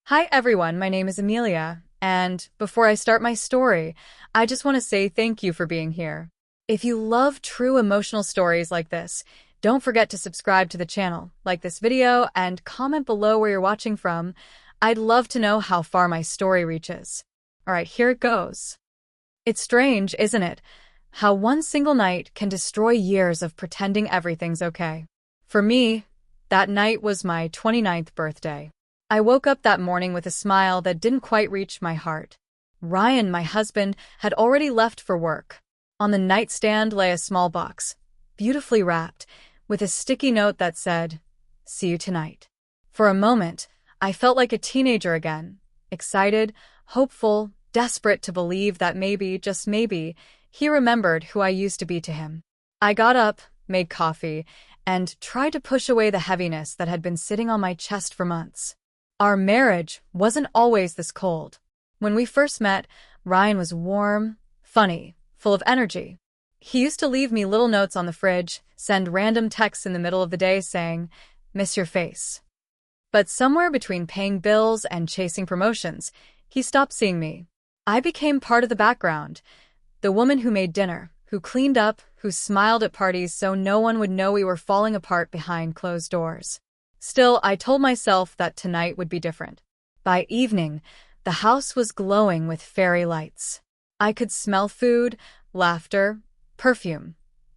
Hi everyone, my name is Amelia, and before I start my story, I just want to say thank you for being here. If you love true emotional stories like this, don't forget to subscribe to the channel, like this video, and comment below where you're watching from. I'd love to know how far my story reaches. Alright, here it goes. It's strange, isn't it? How one single night can destroy years of pretending everything's okay. For me, that night was my 29th birthday. I woke up that morning with a smile that didn't quite reach my heart. Ryan, my husband, had already left for work. On the nightstand lay a small box, beautifully wrapped, with a sticky note that said, "See you tonight." For a moment, I felt like a teenager again, excited, hopeful, desperate to believe that maybe, just maybe, he remembered who I used to be to him. I got up, made coffee, and tried to push away the heaviness that had been sitting on my chest for months. Our marriage wasn't always this cold. When we first met, Ryan was warm, funny, full of energy. He used to leave me little notes on the fridge, send random texts in the middle of the day saying, "Miss your face." But somewhere between paying bills and chasing promotions, he stopped seeing me. I became part of the background, the woman who made dinner, who cleaned up, who smiled at parties so no one would know we were falling apart behind closed doors. Still, I told myself that tonight would be different. By evening, the house was glowing with fairy lights. I could smell food, laughter, perfume.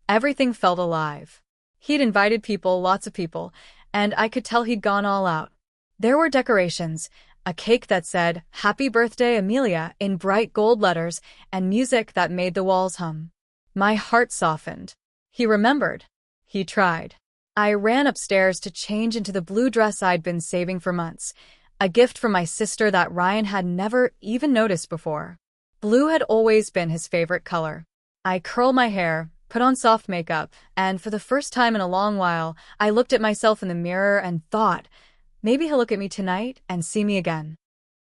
Everything felt alive. He'd invited people, lots of people, and I could tell he'd gone all out. There were decorations, a cake that said, "Happy Birthday, Amelia," in bright gold letters, and music that made the walls hum. My heart softened. He remembered. He tried. I ran upstairs to change into the blue dress I'd been saving for months, a gift from my sister that Ryan had never even noticed before. Blue had always been his favorite color. I curled my hair, put on soft makeup, and for the first time in a long while, I looked at myself in the mirror and thought, maybe he'll look at me tonight and see me again.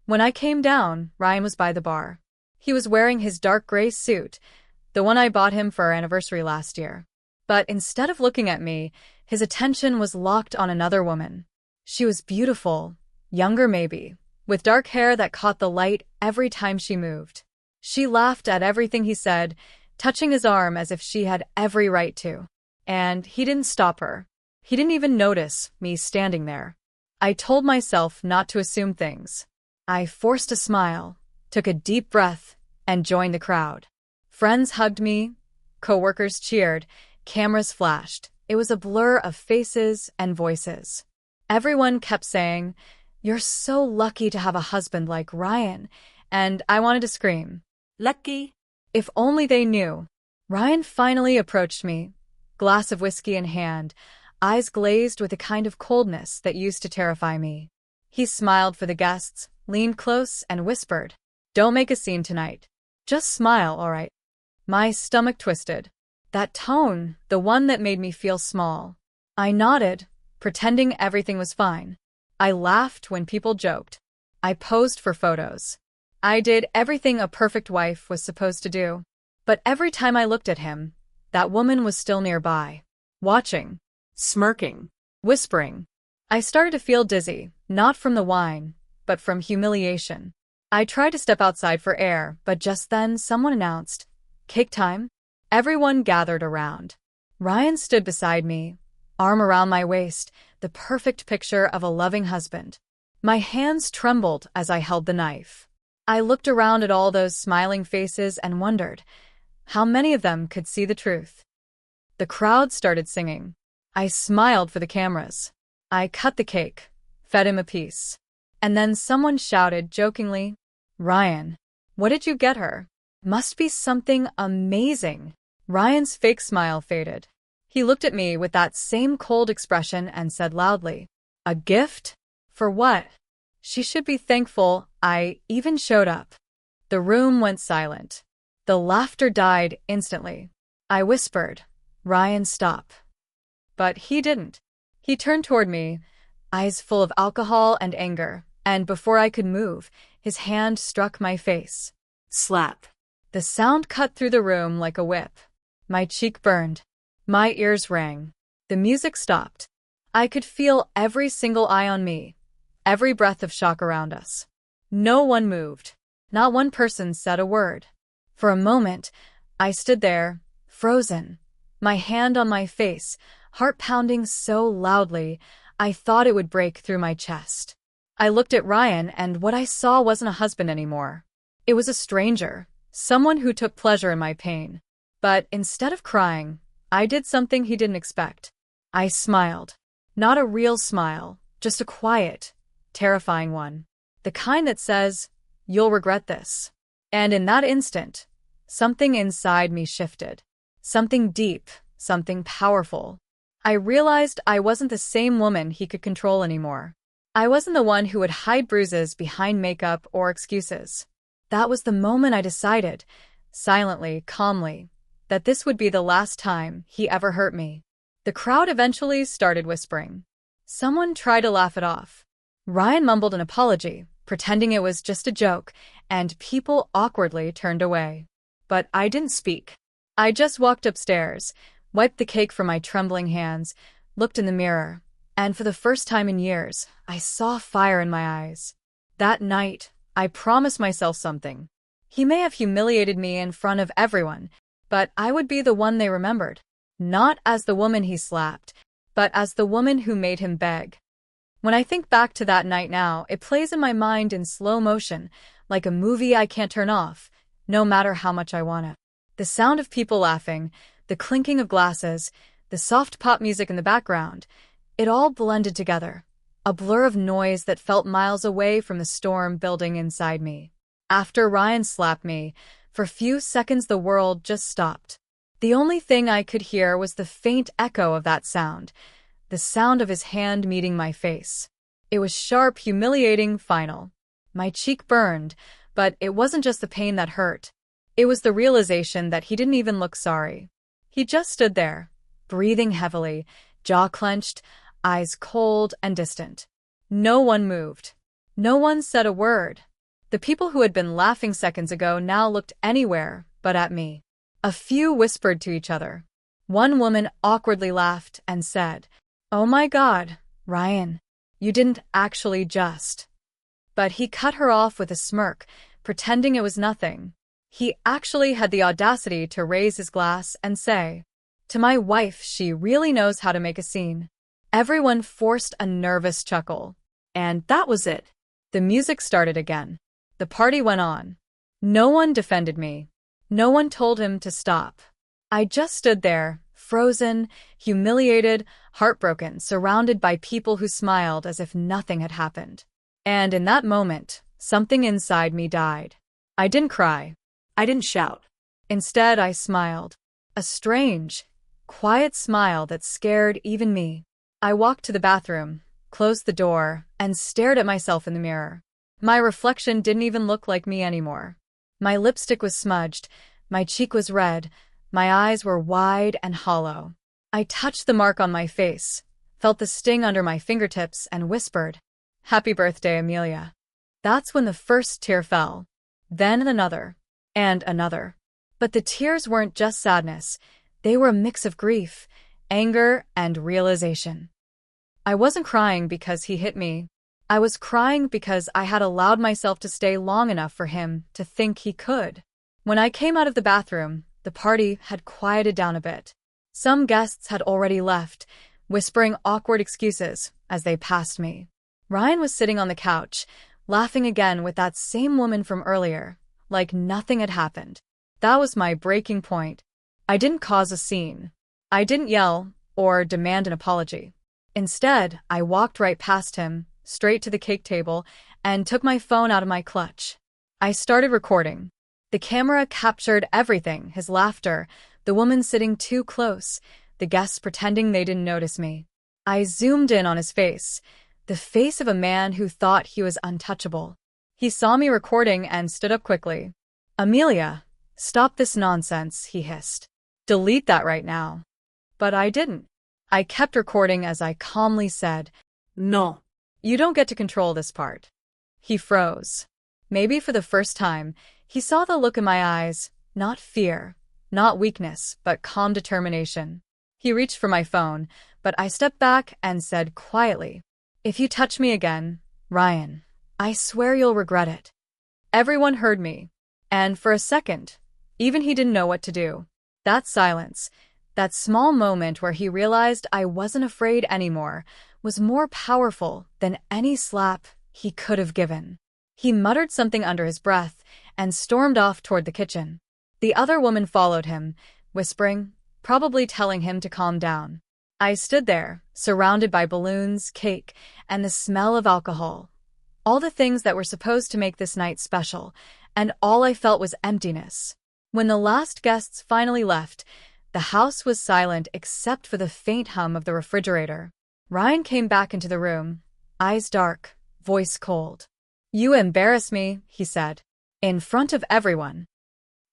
When I came down, Ryan was by the bar. He was wearing his dark gray suit, the one I bought him for our anniversary last year. But instead of looking at me, his attention was locked on another woman. She was beautiful, younger maybe, with dark hair that caught the light every time she moved. She laughed at everything he said, touching his arm as if she had every right to. And he didn't stop her. He didn't even notice me standing there. I told myself not to assume things. I forced a smile, took a deep breath, and joined the crowd. Friends hugged me, coworkers cheered, cameras flashed. It was a blur of faces and voices. Everyone kept saying, "You're so lucky to have a husband like Ryan," and I wanted to scream, "Lucky!" If only they knew. Ryan finally approached me, glass of whiskey in hand, eyes glazed with a kind of coldness that used to terrify me. He smiled for the guests, leaned close, and whispered, "Don't make a scene tonight. Just smile, all right?" My stomach twisted. That tone, the one that made me feel small. I nodded, pretending everything was fine. I laughed when people joked. I posed for photos. I did everything a perfect wife was supposed to do. But every time I looked at him, that woman was still nearby, watching, smirking, whispering. I started to feel dizzy, not from the wine, but from humiliation. I tried to step outside for air, but just then someone announced, "Cake time?" Everyone gathered around. Ryan stood beside me, arm around my waist, the perfect picture of a loving husband. My hands trembled as I held the knife. I looked around at all those smiling faces and wondered, how many of them could see the truth? The crowd started singing. I smiled for the cameras. I cut the cake, fed him a piece. And then someone shouted jokingly, "Ryan, what did you get her? Must be something amazing." Ryan's fake smile faded. He looked at me with that same cold expression and said loudly, "A gift? For what?" She should be thankful I even showed up. The room went silent. The laughter died instantly. I whispered, "Ryan, stop." But he didn't. He turned toward me, eyes full of alcohol and anger, and before I could move, his hand struck my face. Slap. The sound cut through the room like a whip. My cheek burned. My ears rang. The music stopped. I could feel every single eye on me, every breath of shock around us. No one moved. Not one person said a word. For a moment, I stood there, frozen, my hand on my face, heart pounding so loudly I thought it would break through my chest. I looked at Ryan, and what I saw wasn't a husband anymore. It was a stranger, someone who took pleasure in my pain. But instead of crying, I did something he didn't expect. I smiled. Not a real smile, just a quiet, terrifying one. The kind that says, "You'll regret this." And in that instant, something inside me shifted. Something deep, something powerful. I realized I wasn't the same woman he could control anymore. I wasn't the one who would hide bruises behind makeup or excuses. That was the moment I decided, silently, calmly, that this would be the last time he ever hurt me. The crowd eventually started whispering. Someone tried to laugh it off. Ryan mumbled an apology, pretending it was just a joke, and people awkwardly turned away. But I didn't speak. I just walked upstairs, wiped the cake from my trembling hands, looked in the mirror, and for the first time in years, I saw fire in my eyes. That night, I promised myself something. He may have humiliated me in front of everyone, but I would be the one they remembered. Not as the woman he slapped, but as the woman who made him beg. When I think back to that night now, it plays in my mind in slow motion, like a movie I can't turn off, no matter how much I want to. The sound of people laughing, the clinking of glasses, the soft pop music in the background, it all blended together. A blur of noise that felt miles away from the storm building inside me. After Ryan slapped me, for a few seconds the world just stopped. The only thing I could hear was the faint echo of that sound, the sound of his hand meeting my face. It was sharp, humiliating, final. My cheek burned, but it wasn't just the pain that hurt. It was the realization that he didn't even look sorry. He just stood there, breathing heavily, jaw clenched, eyes cold and distant. No one moved. No one said a word. The people who had been laughing seconds ago now looked anywhere but at me. A few whispered to each other. One woman awkwardly laughed and said, "Oh my God, Ryan, you didn't actually just." But he cut her off with a smirk, pretending it was nothing. He actually had the audacity to raise his glass and say, "To my wife, she really knows how to make a scene." Everyone forced a nervous chuckle. And that was it. The music started again. The party went on. No one defended me. No one told him to stop. I just stood there, frozen, humiliated, heartbroken, surrounded by people who smiled as if nothing had happened. And in that moment, something inside me died. I didn't cry. I didn't shout. Instead, I smiled. A strange, quiet smile that scared even me. I walked to the bathroom, closed the door, and stared at myself in the mirror. My reflection didn't even look like me anymore. My lipstick was smudged, my cheek was red, my eyes were wide and hollow. I touched the mark on my face, felt the sting under my fingertips, and whispered, "Happy birthday, Amelia." That's when the first tear fell. Then another. And another. But the tears weren't just sadness. They were a mix of grief, anger, and realization. I wasn't crying because he hit me. I was crying because I had allowed myself to stay long enough for him to think he could. When I came out of the bathroom, the party had quieted down a bit. Some guests had already left, whispering awkward excuses as they passed me. Ryan was sitting on the couch, laughing again with that same woman from earlier, like nothing had happened. That was my breaking point. I didn't cause a scene. I didn't yell or demand an apology. Instead, I walked right past him, straight to the cake table, and took my phone out of my clutch. I started recording. The camera captured everything, his laughter, the woman sitting too close, the guests pretending they didn't notice me. I zoomed in on his face, the face of a man who thought he was untouchable. He saw me recording and stood up quickly. "Amelia, stop this nonsense," he hissed. "Delete that right now." But I didn't. I kept recording as I calmly said, "No. You don't get to control this part." He froze. Maybe for the first time, he saw the look in my eyes, not fear, not weakness, but calm determination. He reached for my phone, but I stepped back and said quietly, "If you touch me again, Ryan, I swear you'll regret it. Everyone heard me. And for a second, even he didn't know what to do. That silence, that small moment where he realized I wasn't afraid anymore, was more powerful than any slap he could have given. He muttered something under his breath and stormed off toward the kitchen. The other woman followed him, whispering, probably telling him to calm down. I stood there, surrounded by balloons, cake, and the smell of alcohol. All the things that were supposed to make this night special, and all I felt was emptiness. When the last guests finally left, the house was silent except for the faint hum of the refrigerator. Ryan came back into the room, eyes dark, voice cold. "You embarrass me," he said. "In front of everyone."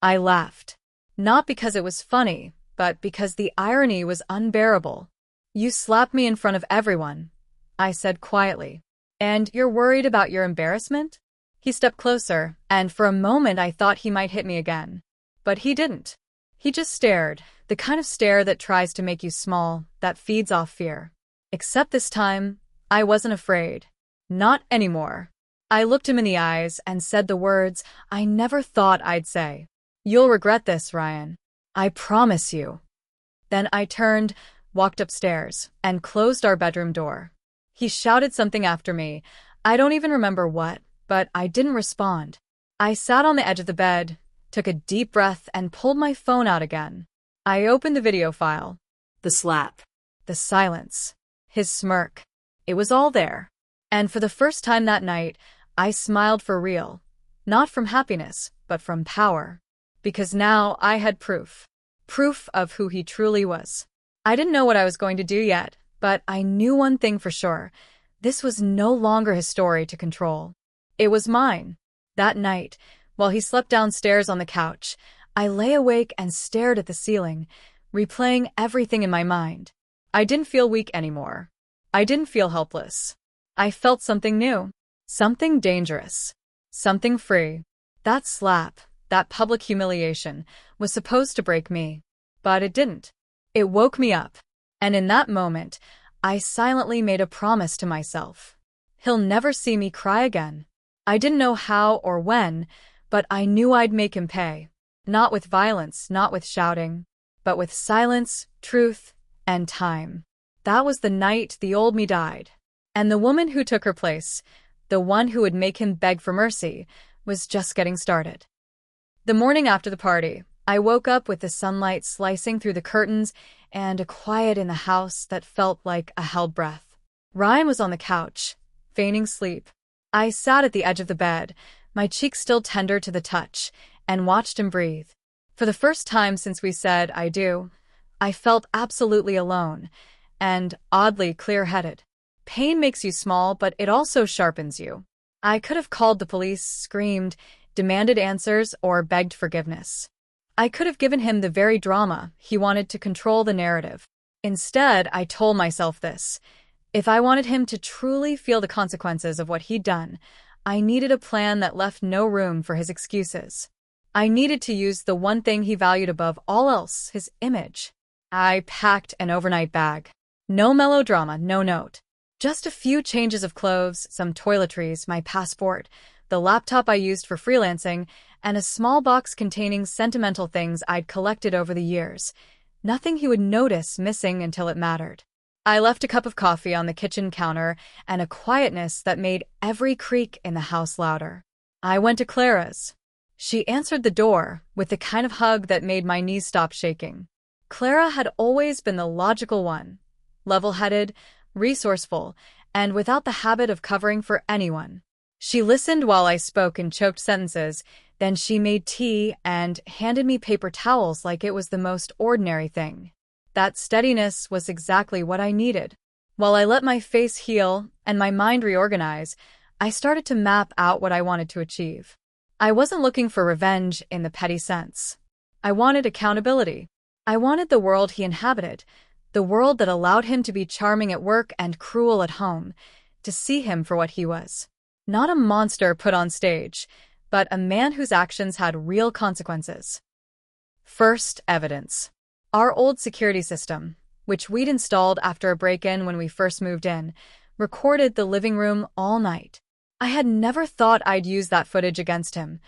I laughed. Not because it was funny, but because the irony was unbearable. "You slapped me in front of everyone," I said quietly. "And you're worried about your embarrassment?" He stepped closer, and for a moment I thought he might hit me again. But he didn't. He just stared, the kind of stare that tries to make you small, that feeds off fear. Except this time, I wasn't afraid. Not anymore. I looked him in the eyes and said the words I never thought I'd say. "You'll regret this, Ryan. I promise you." Then I turned, walked upstairs, and closed our bedroom door. He shouted something after me. I don't even remember what, but I didn't respond. I sat on the edge of the bed, took a deep breath, and pulled my phone out again. I opened the video file. The slap. The silence. His smirk. It was all there. And for the first time that night, I smiled for real. Not from happiness, but from power. Because now I had proof. Proof of who he truly was. I didn't know what I was going to do yet, but I knew one thing for sure. This was no longer his story to control. It was mine. That night, while he slept downstairs on the couch, I lay awake and stared at the ceiling, replaying everything in my mind. I didn't feel weak anymore. I didn't feel helpless. I felt something new. Something dangerous. Something free. That slap, that public humiliation, was supposed to break me. But it didn't. It woke me up. And in that moment, I silently made a promise to myself. He'll never see me cry again. I didn't know how or when, but I knew I'd make him pay. Not with violence, not with shouting, but with silence, truth, and time. That was the night the old me died. And the woman who took her place, the one who would make him beg for mercy, was just getting started. The morning after the party, I woke up with the sunlight slicing through the curtains and a quiet in the house that felt like a held breath. Ryan was on the couch, feigning sleep. I sat at the edge of the bed, my cheeks still tender to the touch, and watched him breathe. For the first time since we said "I do," I felt absolutely alone, and oddly clear-headed. Pain makes you small, but it also sharpens you. I could have called the police, screamed, demanded answers, or begged forgiveness. I could have given him the very drama he wanted to control the narrative. Instead, I told myself this. If I wanted him to truly feel the consequences of what he'd done, I needed a plan that left no room for his excuses. I needed to use the one thing he valued above all else, his image. I packed an overnight bag. No melodrama, no note. Just a few changes of clothes, some toiletries, my passport, the laptop I used for freelancing, and a small box containing sentimental things I'd collected over the years. Nothing he would notice missing until it mattered. I left a cup of coffee on the kitchen counter and a quietness that made every creak in the house louder. I went to Clara's. She answered the door with the kind of hug that made my knees stop shaking. Clara had always been the logical one, level-headed, resourceful, and without the habit of covering for anyone. She listened while I spoke in choked sentences, then she made tea and handed me paper towels like it was the most ordinary thing. That steadiness was exactly what I needed. While I let my face heal and my mind reorganize, I started to map out what I wanted to achieve. I wasn't looking for revenge in the petty sense. I wanted accountability. I wanted the world he inhabited, the world that allowed him to be charming at work and cruel at home, to see him for what he was. Not a monster put on stage, but a man whose actions had real consequences. First, evidence. Our old security system, which we'd installed after a break-in when we first moved in, recorded the living room all night. I had never thought I'd use that footage against him,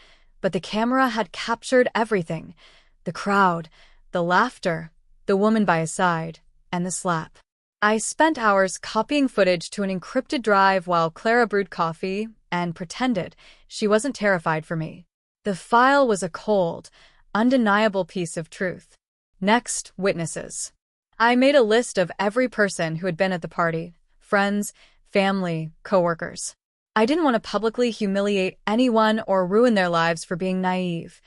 but the camera had captured everything: the crowd, the laughter, the woman by his side, and the slap. I spent hours copying footage to an encrypted drive while Clara brewed coffee and pretended she wasn't terrified for me. The file was a cold, undeniable piece of truth. Next, witnesses. I made a list of every person who had been at the party: friends, family, coworkers. I didn't want to publicly humiliate anyone or ruin their lives for being naive.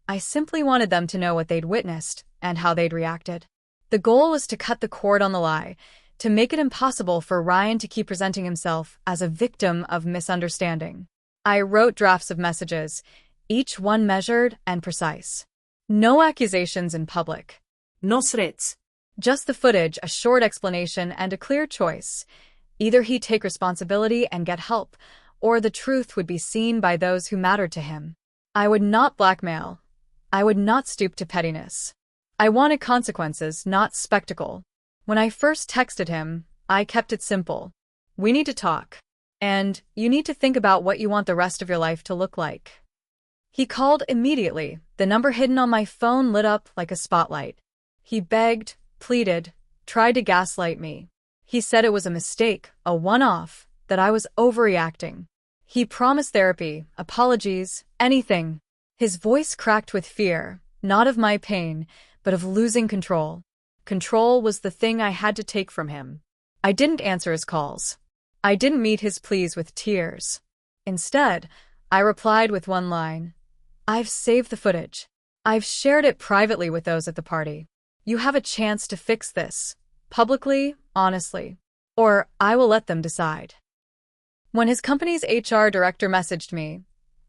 I simply wanted them to know what they'd witnessed and how they'd reacted. The goal was to cut the cord on the lie, to make it impossible for Ryan to keep presenting himself as a victim of misunderstanding. I wrote drafts of messages, each one measured and precise. No accusations in public. No threats. Just the footage, a short explanation, and a clear choice. Either he'd take responsibility and get help, or the truth would be seen by those who mattered to him. I would not blackmail. I would not stoop to pettiness. I wanted consequences, not spectacle. When I first texted him, I kept it simple. We need to talk. And you need to think about what you want the rest of your life to look like. He called immediately. The number hidden on my phone lit up like a spotlight. He begged, pleaded, tried to gaslight me. He said it was a mistake, a one-off, that I was overreacting. He promised therapy, apologies, anything. His voice cracked with fear, not of my pain, but of losing control. Control was the thing I had to take from him. I didn't answer his calls. I didn't meet his pleas with tears. Instead, I replied with one line: I've saved the footage. I've shared it privately with those at the party. You have a chance to fix this, publicly, honestly, or I will let them decide. When his company's HR director messaged me,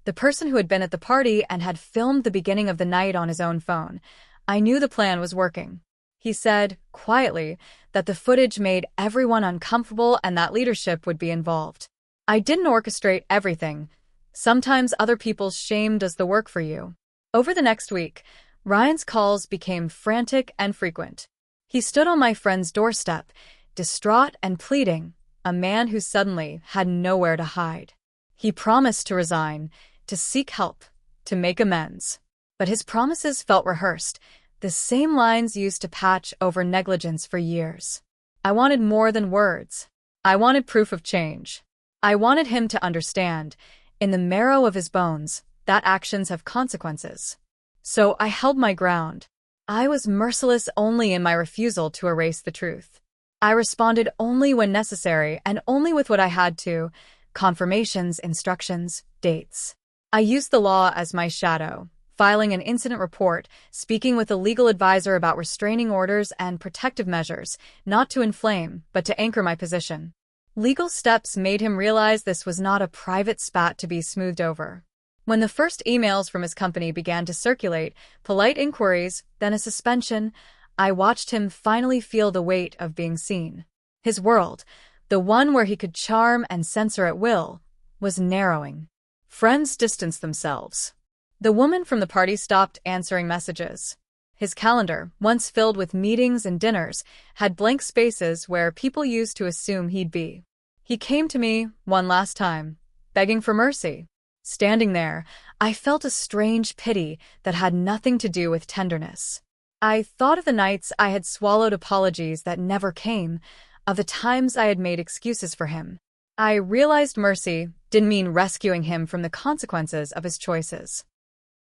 the person who had been at the party and had filmed the beginning of the night on his own phone, I knew the plan was working. He said, quietly, that the footage made everyone uncomfortable and that leadership would be involved. I didn't orchestrate everything. Sometimes other people's shame does the work for you. Over the next week, Ryan's calls became frantic and frequent. He stood on my friend's doorstep, distraught and pleading, a man who suddenly had nowhere to hide. He promised to resign, to seek help, to make amends. But his promises felt rehearsed, the same lines used to patch over negligence for years. I wanted more than words. I wanted proof of change. I wanted him to understand, in the marrow of his bones, that actions have consequences. So I held my ground. I was merciless only in my refusal to erase the truth. I responded only when necessary and only with what I had to: confirmations, instructions, dates. I used the law as my shadow, filing an incident report, speaking with a legal advisor about restraining orders and protective measures, not to inflame, but to anchor my position. Legal steps made him realize this was not a private spat to be smoothed over. When the first emails from his company began to circulate, polite inquiries, then a suspension, I watched him finally feel the weight of being seen. His world, the one where he could charm and censor at will, was narrowing. Friends distanced themselves. The woman from the party stopped answering messages. His calendar, once filled with meetings and dinners, had blank spaces where people used to assume he'd be. He came to me, one last time, begging for mercy. Standing there, I felt a strange pity that had nothing to do with tenderness. I thought of the nights I had swallowed apologies that never came, of the times I had made excuses for him. I realized mercy didn't mean rescuing him from the consequences of his choices.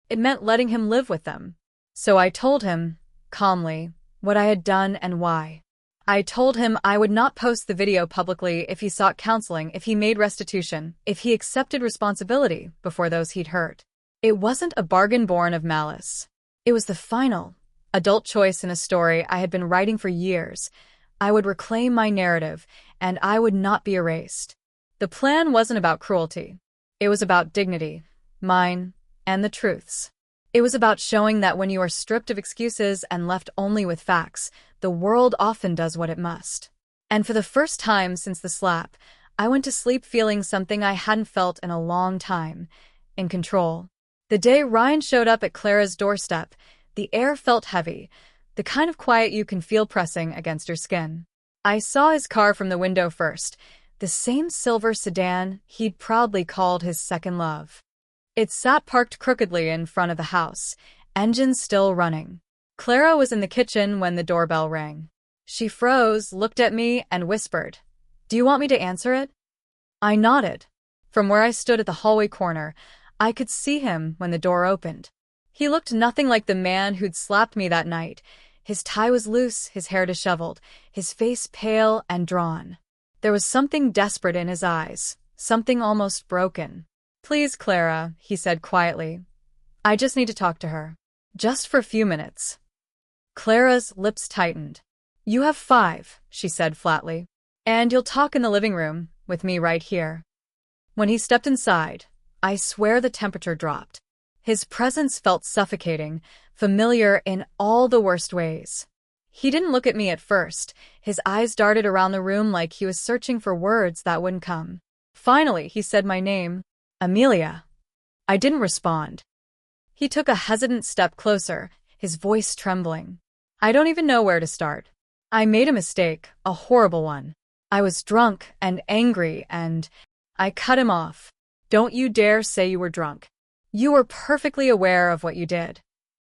It meant letting him live with them. So I told him, calmly, what I had done and why. I told him I would not post the video publicly if he sought counseling, if he made restitution, if he accepted responsibility before those he'd hurt. It wasn't a bargain born of malice. It was the final, adult choice in a story I had been writing for years. I would reclaim my narrative, and I would not be erased. The plan wasn't about cruelty. It was about dignity, mine, and the truth's. It was about showing that when you are stripped of excuses and left only with facts, the world often does what it must. And for the first time since the slap, I went to sleep feeling something I hadn't felt in a long time: in control. The day Ryan showed up at Clara's doorstep, the air felt heavy, the kind of quiet you can feel pressing against your skin. I saw his car from the window first, the same silver sedan he'd proudly called his second love. It sat parked crookedly in front of the house, engine still running. Clara was in the kitchen when the doorbell rang. She froze, looked at me, and whispered, "Do you want me to answer it?" I nodded. From where I stood at the hallway corner, I could see him when the door opened. He looked nothing like the man who'd slapped me that night. His tie was loose, his hair disheveled, his face pale and drawn. There was something desperate in his eyes, something almost broken. "Please, Clara," he said quietly. "I just need to talk to her. Just for a few minutes." Clara's lips tightened. "You have 5, she said flatly. "And you'll talk in the living room, with me right here." When he stepped inside, I swear the temperature dropped. His presence felt suffocating, familiar in all the worst ways. He didn't look at me at first. His eyes darted around the room like he was searching for words that wouldn't come. Finally, he said my name, "Amelia." I didn't respond. He took a hesitant step closer, his voice trembling. "I don't even know where to start. I made a mistake, a horrible one. I was drunk and angry and—" I cut him off. "Don't you dare say you were drunk. You were perfectly aware of what you did."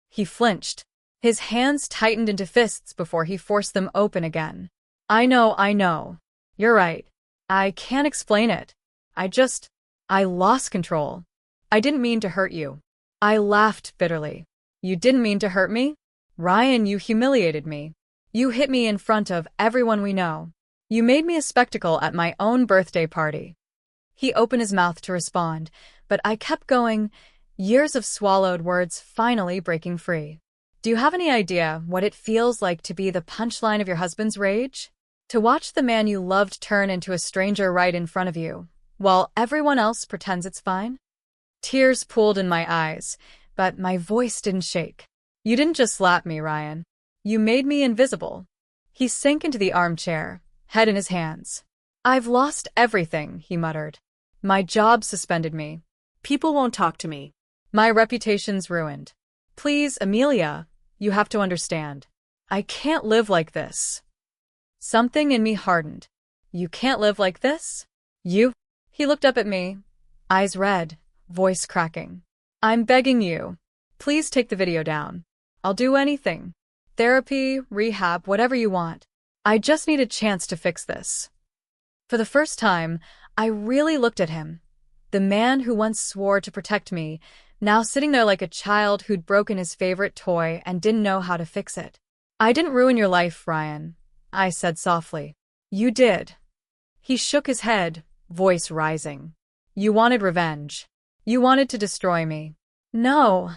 He flinched. His hands tightened into fists before he forced them open again. I know. You're right. I can't explain it. I lost control. I didn't mean to hurt you." I laughed bitterly. "You didn't mean to hurt me? Ryan, you humiliated me. You hit me in front of everyone we know. You made me a spectacle at my own birthday party." He opened his mouth to respond, but I kept going, years of swallowed words finally breaking free. "Do you have any idea what it feels like to be the punchline of your husband's rage? To watch the man you loved turn into a stranger right in front of you, while everyone else pretends it's fine?" Tears pooled in my eyes, but my voice didn't shake. "You didn't just slap me, Ryan. You made me invisible." He sank into the armchair, head in his hands. "I've lost everything," he muttered. "My job suspended me. People won't talk to me. My reputation's ruined. Please, Amelia, you have to understand. I can't live like this." Something in me hardened. "You can't live like this? You?" He looked up at me, eyes red, voice cracking. "I'm begging you. Please take the video down. I'll do anything. Therapy, rehab, whatever you want. I just need a chance to fix this." For the first time, I really looked at him. The man who once swore to protect me, now sitting there like a child who'd broken his favorite toy and didn't know how to fix it. "I didn't ruin your life, Ryan," I said softly. "You did." He shook his head, voice rising. "You wanted revenge. You wanted to destroy me." "No,"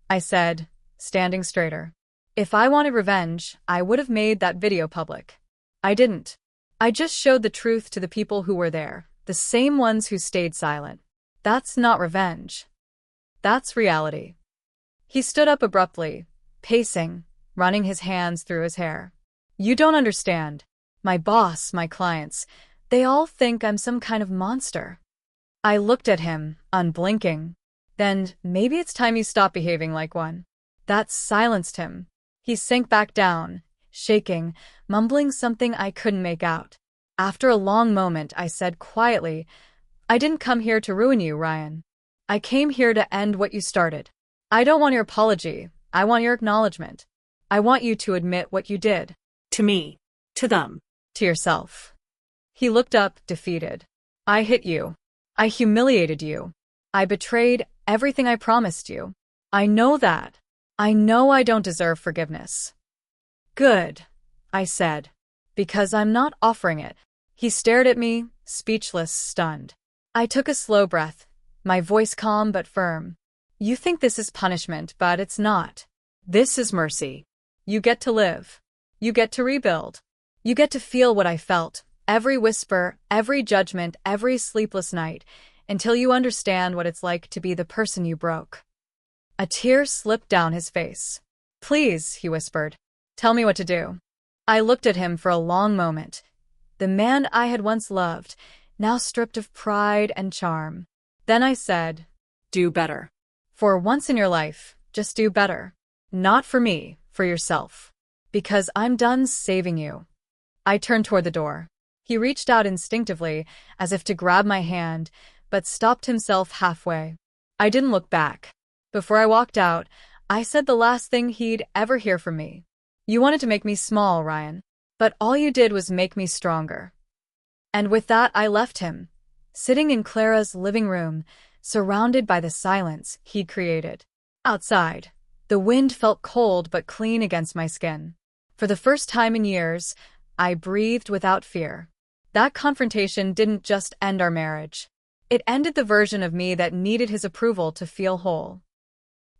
I said, standing straighter. "If I wanted revenge, I would have made that video public. I didn't. I just showed the truth to the people who were there, the same ones who stayed silent. That's not revenge. That's reality." He stood up abruptly, pacing, running his hands through his hair. "You don't understand. My boss, my clients, they all think I'm some kind of monster." I looked at him, unblinking. "Then maybe it's time you stop behaving like one." That silenced him. He sank back down, shaking, mumbling something I couldn't make out. After a long moment, I said quietly, "I didn't come here to ruin you, Ryan. I came here to end what you started. I don't want your apology. I want your acknowledgement. I want you to admit what you did." To me. To them. "To yourself." He looked up, defeated. "I hit you. I humiliated you. I betrayed everything I promised you. I know that. I know I don't deserve forgiveness." "Good," I said, "because I'm not offering it." He stared at me, speechless, stunned. I took a slow breath, my voice calm but firm. "You think this is punishment, but it's not. This is mercy. You get to live. You get to rebuild. You get to feel what I felt, every whisper, every judgment, every sleepless night, until you understand what it's like to be the person you broke." A tear slipped down his face. "Please," he whispered, "tell me what to do." I looked at him for a long moment. The man I had once loved, now stripped of pride and charm. Then I said, "Do better. For once in your life, just do better. Not for me, for yourself. Because I'm done saving you." I turned toward the door. He reached out instinctively, as if to grab my hand, but stopped himself halfway. I didn't look back. Before I walked out, I said the last thing he'd ever hear from me. You wanted to make me small, Ryan, but all you did was make me stronger. And with that, I left him, sitting in Clara's living room, surrounded by the silence he'd created. Outside, the wind felt cold but clean against my skin. For the first time in years, I breathed without fear. That confrontation didn't just end our marriage. It ended the version of me that needed his approval to feel whole.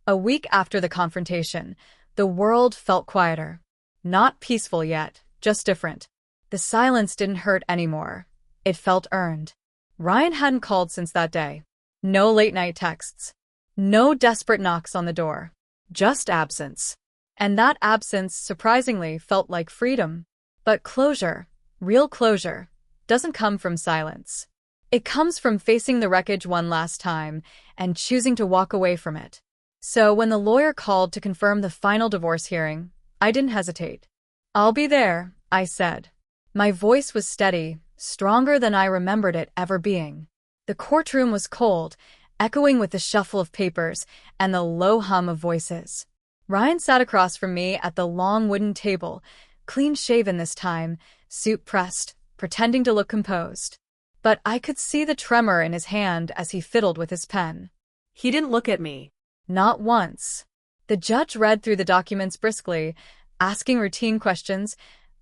A week after the confrontation, the world felt quieter. Not peaceful yet, just different. The silence didn't hurt anymore. It felt earned. Ryan hadn't called since that day. No late-night texts. No desperate knocks on the door. Just absence. And that absence, surprisingly, felt like freedom. But closure, real closure, doesn't come from silence. It comes from facing the wreckage one last time and choosing to walk away from it. So when the lawyer called to confirm the final divorce hearing, I didn't hesitate. I'll be there, I said. My voice was steady, stronger than I remembered it ever being. The courtroom was cold, echoing with the shuffle of papers and the low hum of voices. Ryan sat across from me at the long wooden table, clean-shaven this time, suit pressed, pretending to look composed. But I could see the tremor in his hand as he fiddled with his pen. He didn't look at me. Not once. The judge read through the documents briskly, asking routine questions: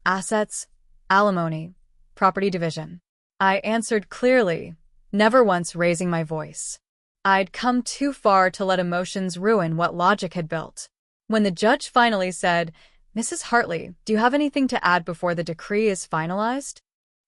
assets, alimony, property division. I answered clearly, never once raising my voice. I'd come too far to let emotions ruin what logic had built. When the judge finally said, "Mrs. Hartley, do you have anything to add before the decree is finalized?"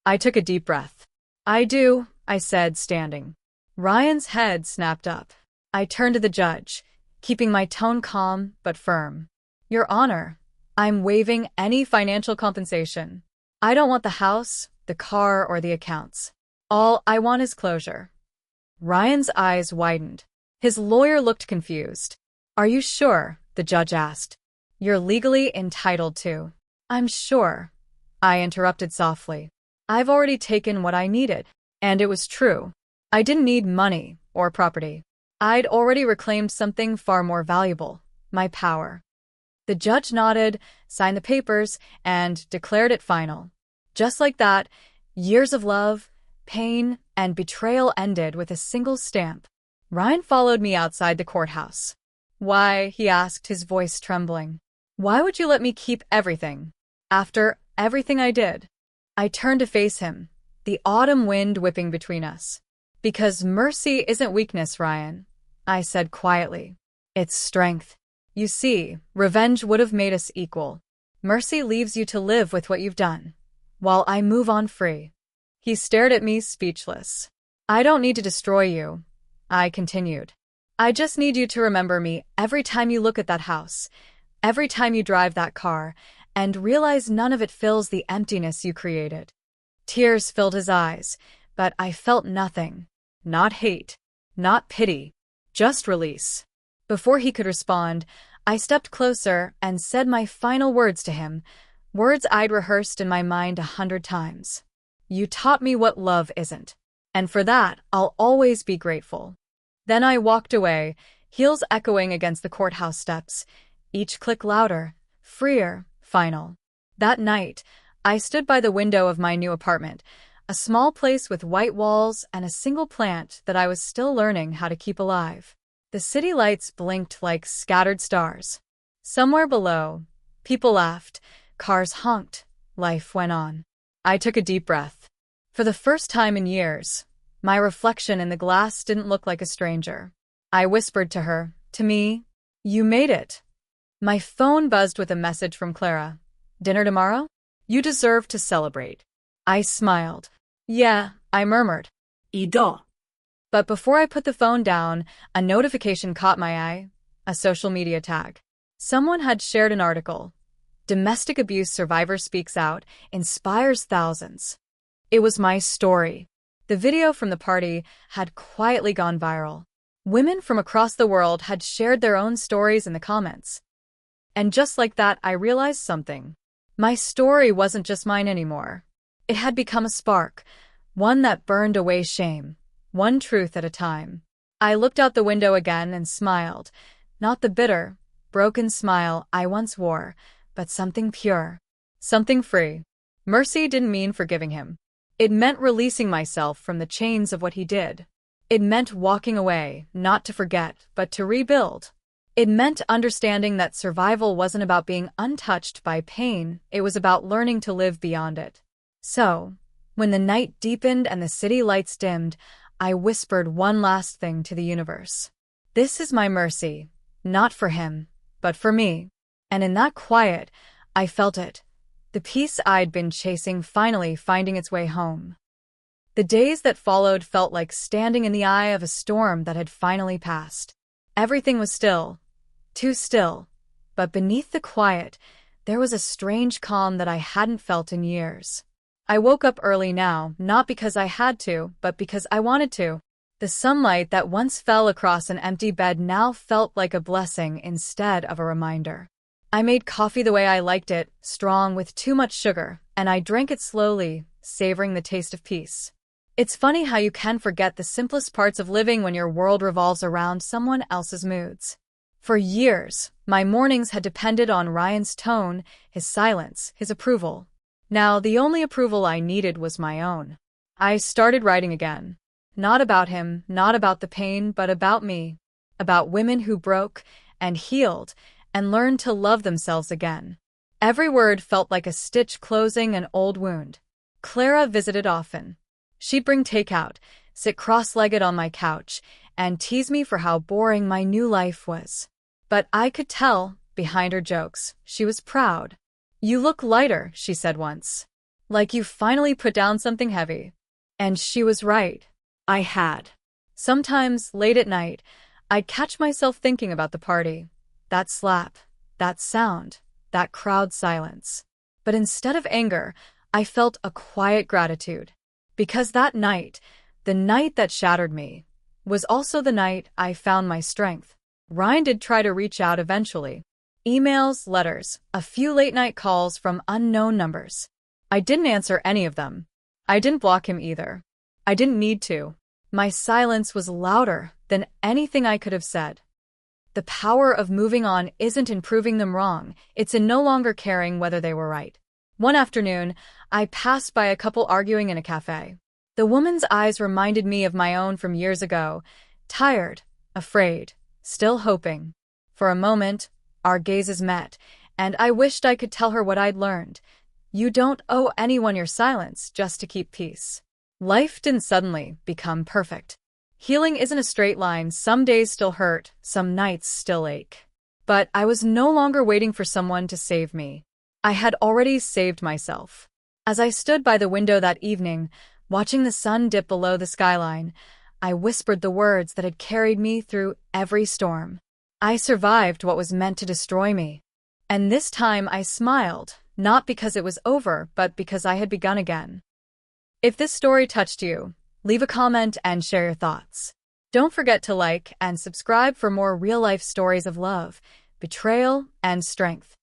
I took a deep breath. "I do," I said, standing. Ryan's head snapped up. I turned to the judge, keeping my tone calm but firm. "Your Honor, I'm waiving any financial compensation. I don't want the house, the car, or the accounts. All I want is closure." Ryan's eyes widened. His lawyer looked confused. "Are you sure?" the judge asked. "You're legally entitled to." "I'm sure," I interrupted softly. "I've already taken what I needed." And it was true. I didn't need money or property. I'd already reclaimed something far more valuable: my power. The judge nodded, signed the papers, and declared it final. Just like that, years of love, pain, and betrayal ended with a single stamp. Ryan followed me outside the courthouse. "Why?" he asked, his voice trembling. "Why would you let me keep everything? After everything I did?" I turned to face him, the autumn wind whipping between us. "Because mercy isn't weakness, Ryan," I said quietly. "It's strength. You see, revenge would have made us equal. Mercy leaves you to live with what you've done, while I move on free." He stared at me, speechless. "I don't need to destroy you," I continued. "I just need you to remember me every time you look at that house, every time you drive that car, and realize none of it fills the emptiness you created." Tears filled his eyes, but I felt nothing. Not hate, not pity, just release. Before he could respond, I stepped closer and said my final words to him, words I'd rehearsed in my mind 100 times. "You taught me what love isn't, and for that I'll always be grateful." Then I walked away, heels echoing against the courthouse steps, each click louder, freer, final. That night, I stood by the window of my new apartment, a small place with white walls and a single plant that I was still learning how to keep alive. The city lights blinked like scattered stars. Somewhere below, people laughed, cars honked, life went on. I took a deep breath. For the first time in years, my reflection in the glass didn't look like a stranger. I whispered to her, to me, "You made it." My phone buzzed with a message from Clara. "Dinner tomorrow? You deserve to celebrate." I smiled. "Yeah," I murmured. Ido. But before I put the phone down, a notification caught my eye, a social media tag. Someone had shared an article. "Domestic abuse survivor speaks out, inspires thousands." It was my story. The video from the party had quietly gone viral. Women from across the world had shared their own stories in the comments. And just like that, I realized something. My story wasn't just mine anymore. It had become a spark, one that burned away shame, one truth at a time. I looked out the window again and smiled, not the bitter, broken smile I once wore, but something pure, something free. Mercy didn't mean forgiving him. It meant releasing myself from the chains of what he did. It meant walking away, not to forget, but to rebuild. It meant understanding that survival wasn't about being untouched by pain, it was about learning to live beyond it. So, when the night deepened and the city lights dimmed, I whispered one last thing to the universe. This is my mercy, not for him, but for me. And in that quiet, I felt it. The peace I'd been chasing finally finding its way home. The days that followed felt like standing in the eye of a storm that had finally passed. Everything was still, too still, but beneath the quiet, there was a strange calm that I hadn't felt in years. I woke up early now, not because I had to, but because I wanted to. The sunlight that once fell across an empty bed now felt like a blessing instead of a reminder. I made coffee the way I liked it, strong with too much sugar, and I drank it slowly, savoring the taste of peace. It's funny how you can forget the simplest parts of living when your world revolves around someone else's moods. For years, my mornings had depended on Ryan's tone, his silence, his approval. Now, the only approval I needed was my own. I started writing again. Not about him, not about the pain, but about me. About women who broke and healed and learned to love themselves again. Every word felt like a stitch closing an old wound. Clara visited often. She'd bring takeout, sit cross-legged on my couch, and tease me for how boring my new life was. But I could tell, behind her jokes, she was proud. "You look lighter," she said once. "Like you finally put down something heavy." And she was right. I had. Sometimes, late at night, I'd catch myself thinking about the party. That slap, that sound, that crowd silence. But instead of anger, I felt a quiet gratitude. Because that night, the night that shattered me, was also the night I found my strength. Ryan did try to reach out eventually. Emails, letters, a few late-night calls from unknown numbers. I didn't answer any of them. I didn't block him either. I didn't need to. My silence was louder than anything I could have said. The power of moving on isn't in proving them wrong, it's in no longer caring whether they were right. One afternoon, I passed by a couple arguing in a cafe. The woman's eyes reminded me of my own from years ago, tired, afraid, still hoping. For a moment, our gazes met, and I wished I could tell her what I'd learned. You don't owe anyone your silence just to keep peace. Life didn't suddenly become perfect. Healing isn't a straight line, some days still hurt, some nights still ache. But I was no longer waiting for someone to save me. I had already saved myself. As I stood by the window that evening, watching the sun dip below the skyline, I whispered the words that had carried me through every storm. I survived what was meant to destroy me. And this time I smiled, not because it was over, but because I had begun again. If this story touched you, leave a comment and share your thoughts. Don't forget to like and subscribe for more real-life stories of love, betrayal, and strength.